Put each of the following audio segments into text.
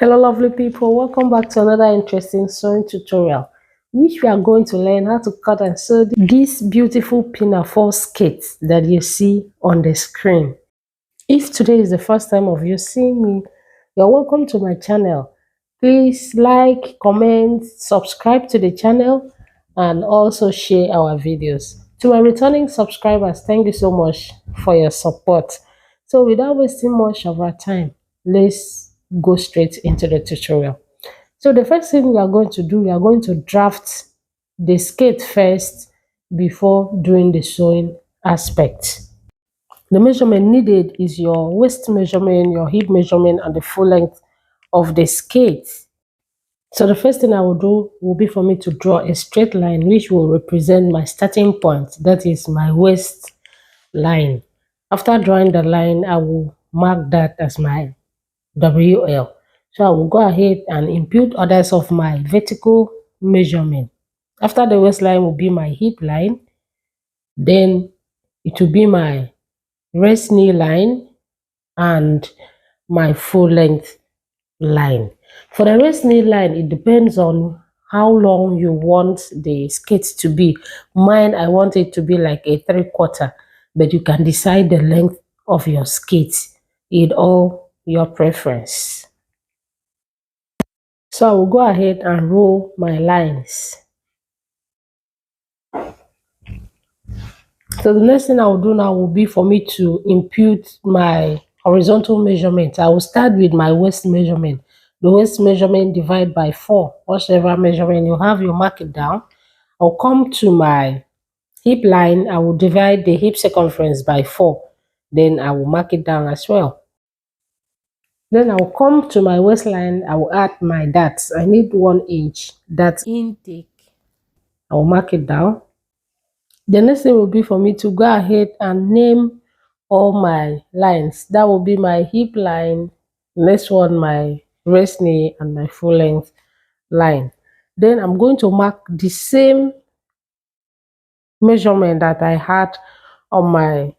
Hello lovely people, welcome back to another interesting sewing tutorial, which we are going to learn how to cut and sew this beautiful pinafore skirt that you see on the screen. If today is the first time of you seeing me, you're welcome to my channel. Please like, comment, subscribe to the channel, and also share our videos. To my returning subscribers, thank you so much for your support. So without wasting much of our time, let's go straight into the tutorial. So the first thing we are going to do, we are going to draft the skirt first before doing the sewing aspect. The measurement needed is your waist measurement, your hip measurement, and the full length of the skirt. So the first thing I will do will be for me to draw a straight line which will represent my starting point, that is my waist line. After drawing the line, I will mark that as my WL. So I will go ahead and impute others of my vertical measurement. After the waistline will be my hip line, then it will be my waist knee line and my full length line. For the waist knee line, it depends on how long you want the skirt to be. Mine, I want it to be like a 3/4, but you can decide the length of your skirt. It all your preference. So I will go ahead and roll my lines. So the next thing I will do now will be for me to impute my horizontal measurement. I will start with my waist measurement. The waist measurement divide by 4. Whatever measurement you have, you mark it down. I'll come to my hip line. I will divide the hip circumference by 4. Then I will mark it down as well. Then I will come to my waistline. I will add my darts. I need 1 inch. That's intake. I will mark it down. The next thing will be for me to go ahead and name all my lines. That will be my hip line, next one my waist knee, and my full length line. Then I'm going to mark the same measurement that I had on my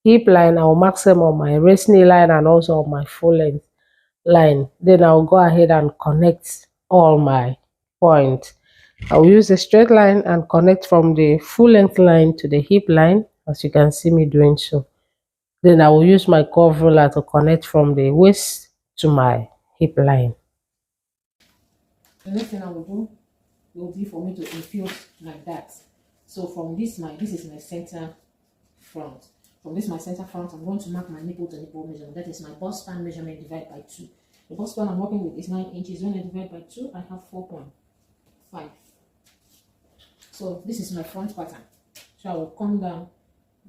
hip line. I will mark them on my waist knee line and also on my full length line. Then I'll go ahead and connect all my points. I will use a straight line and connect from the full length line to the hip line, as you can see me doing so. Then I will use my curve ruler to connect from the waist to my hip line. The next thing I will do will be for me to infuse like that. So from this is my center front. From this my center front, I'm going to mark my nipple to nipple measurement. That is my bust span measurement divided by 2. The bust span I'm working with is 9 inches. When I divide by 2, I have 4.5. So this is my front pattern. So I will come down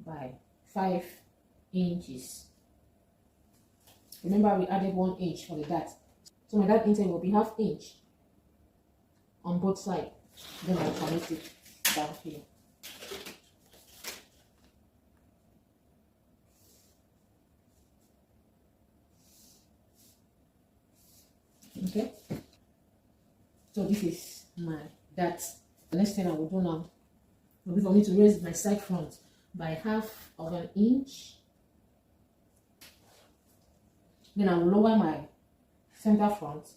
by 5 inches. Remember we added 1 inch for the dart. So my dart intake will be 1/2 inch on both sides. Then I will connect it down here. Okay. So this is my dart. The next thing I will do now will be for me to raise my side front by 1/2 inch. Then I will lower my center front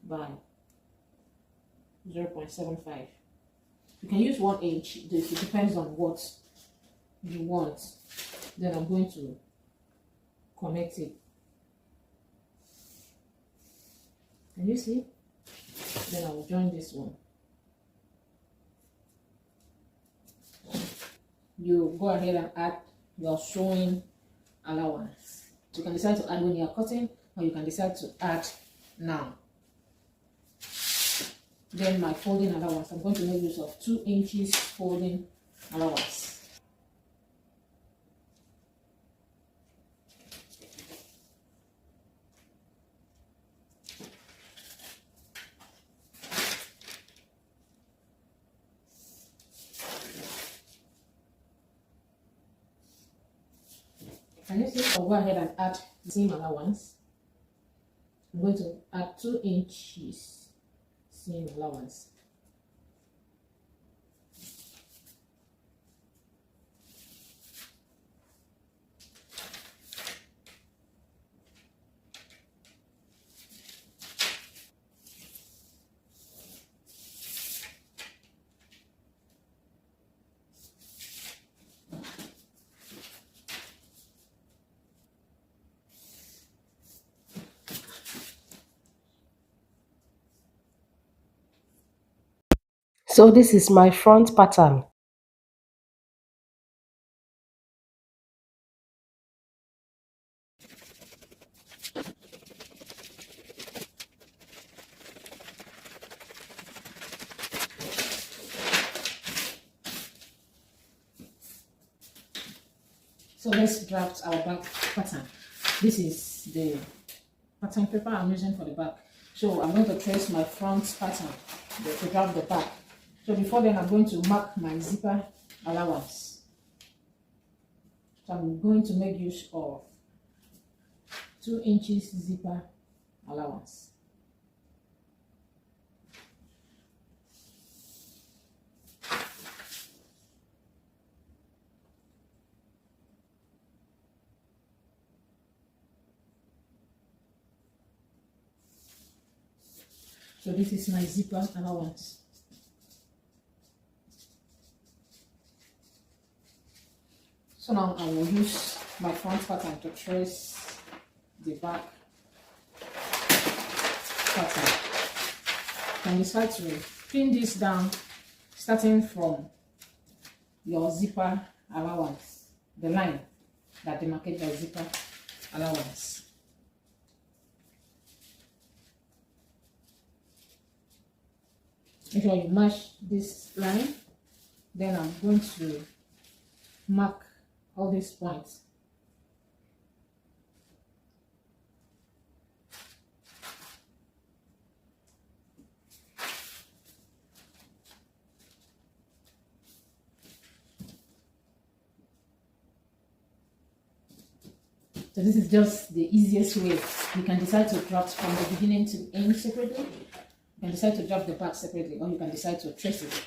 by 0.75. You can use 1 inch. It depends on what you want. Then I'm going to connect it. Can you see? Then I will join this one. You go ahead and add your sewing allowance. You can decide to add when you are cutting, or you can decide to add now. Then my folding allowance, I'm going to make use of 2 inches folding allowance. Can you see? I'll go ahead and add the same allowance. I'm going to add 2 inches seam allowance. So this is my front pattern. So let's draft our back pattern. This is the pattern paper I'm using for the back. So I'm going to trace my front pattern to draft the back. So before then, I'm going to mark my zipper allowance. So I'm going to make use of 2 inches zipper allowance. So this is my zipper allowance. So now I will use my front pattern to trace the back pattern. You can decide to pin this down starting from your zipper allowance, the line that demarcates your zipper allowance. Make sure you match this line. Then I'm going to mark all these points. So this is just the easiest way. You can decide to draft from the beginning to end separately. You can decide to draft the back separately, or you can decide to trace it.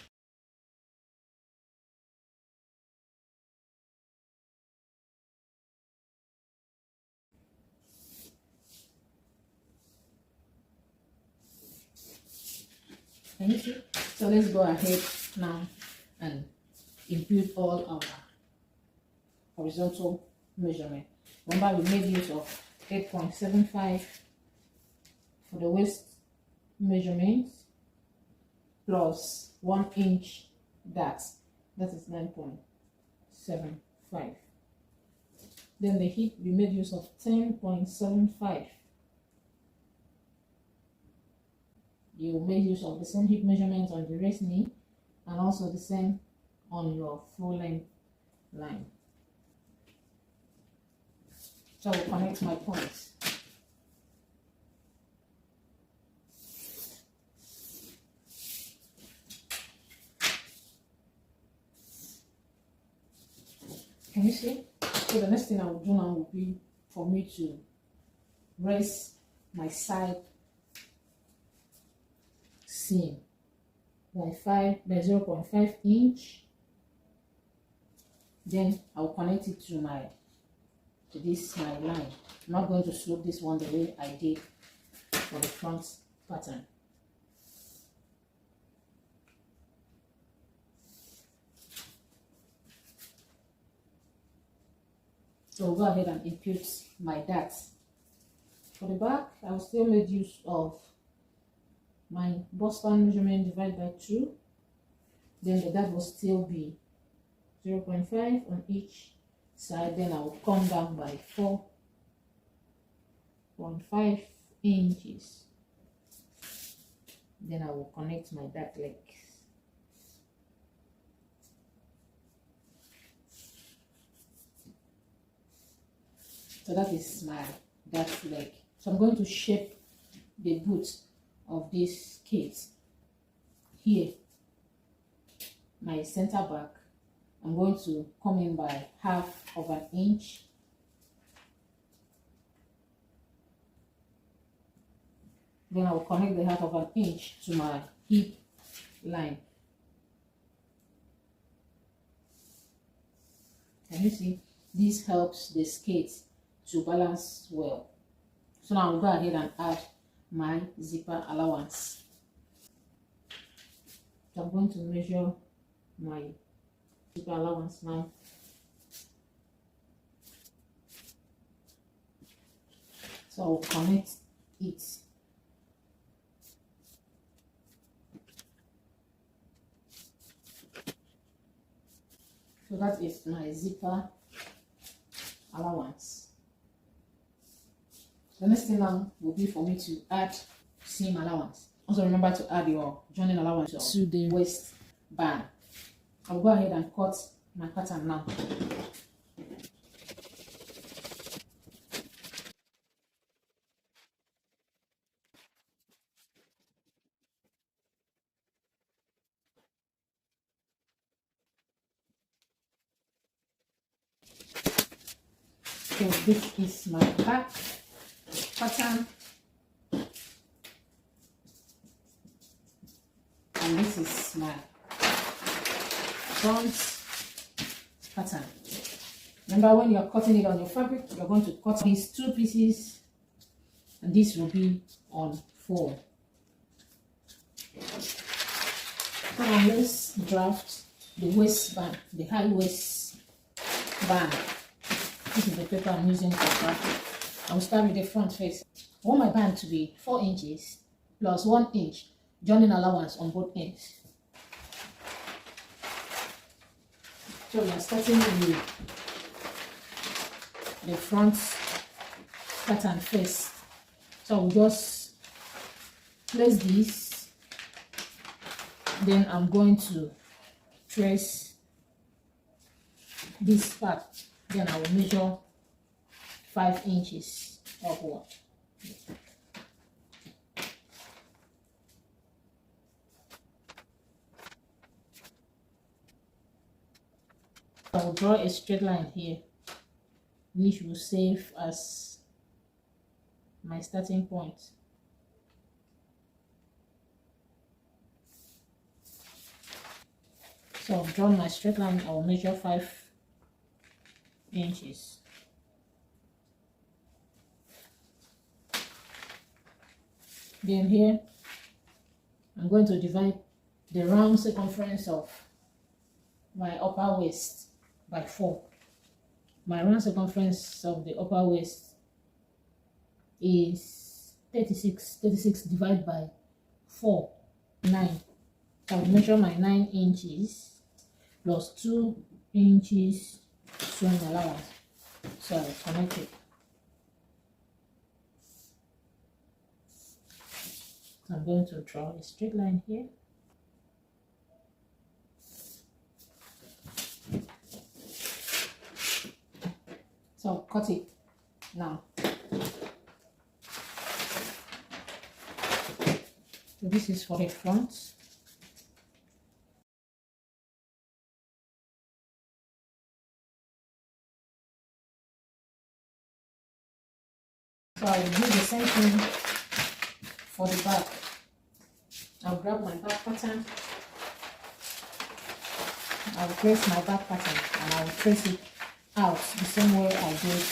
Can you see? So let's go ahead now and input all our horizontal measurement. Remember, we made use of 8.75 for the waist measurement plus 1 inch that is 9.75. Then the hip, we made use of 10.75. You made use of the same hip measurement on the waist knee and also the same on your full length line. So I will connect my points. Can you see? So the next thing I will do now will be for me to raise my side seam by 0.5 inch. Then I will connect it to my line. I'm not going to slope this one the way I did for the front pattern. So I'll go ahead and input my darts. For the back, I will still make use of my waistband measurement divided by 2. Then the dart will still be 0.5 on each side. Then I will come down by 4.5 inches. Then I will connect my dart leg. So that is my dart leg. So I'm going to shape the boot of this kit. Here, my center back, I'm going to come in by 1/2 inch. Then I will connect the 1/2 inch to my hip line. Can you see? This helps the skate to balance well. So now I'll go ahead and add my zipper allowance. So I'm going to measure my zipper allowance now. So I'll connect it. So that is my zipper allowance. The next thing now will be for me to add seam allowance. Also remember to add your joining allowance to the waistband. I'll go ahead and cut my pattern now. So this is my back pattern, and this is my front pattern. Remember, when you're cutting it on your fabric, you're going to cut these two pieces, and this will be on 4. Now let's draft the waistband, the high waist band. This is the paper I'm using for drafting. I'll start with the front face. I want my band to be 4 inches plus 1 inch joining allowance on both ends. So we are starting with the front pattern first. So I'll just place this, then I'm going to trace this part, then I will measure 5 inches upward. I will draw a straight line here, which will serve as my starting point. So I've drawn my straight line. I will measure 5 inches. Then here, I'm going to divide the round circumference of my upper waist by 4. My round circumference of the upper waist is 36. 36 divided by 4, 9. I will measure my 9 inches plus 2 inches sewing allowance. So I will connect it. So I'm going to draw a straight line here. So I'll cut it now. So this is for the front. So I will do the same thing for the back. I'll grab my back pattern. I'll trace my back pattern and I'll trace it out the same way I did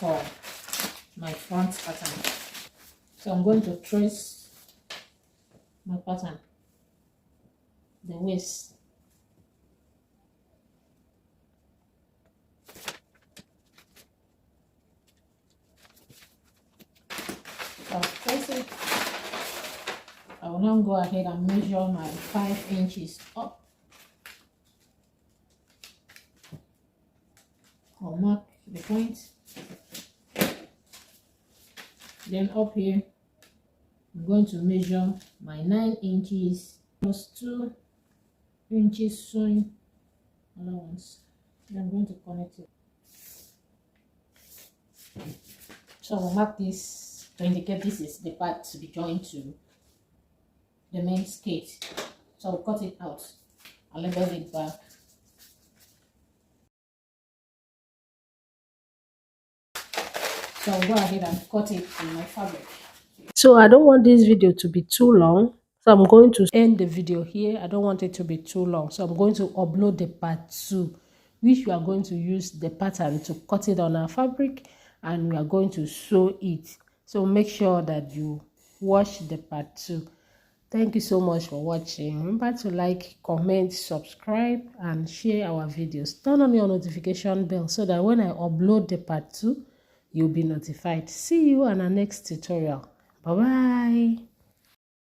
for my front pattern. So I'm going to trace my pattern, the waist. I'll trace it. I will now go ahead and measure my 5 inches up. I'll mark the point. Then up here, I'm going to measure my 9 inches plus 2 inches sewing allowance. Then I'm going to connect it. So I'll mark this to indicate this is the part to be joined to the main skirt. So I'll cut it out and label it back. So I'll go ahead and cut it in my fabric. So I don't want this video to be too long, so I'm going to end the video here. I don't want it to be too long, so I'm going to upload the part 2, which we are going to use the pattern to cut it on our fabric, and we are going to sew it. So make sure that you watch the part 2. Thank you so much for watching. Remember to like, comment, subscribe, and share our videos. Turn on your notification bell so that when I upload the part 2, you'll be notified. See you on our next tutorial. Bye-bye.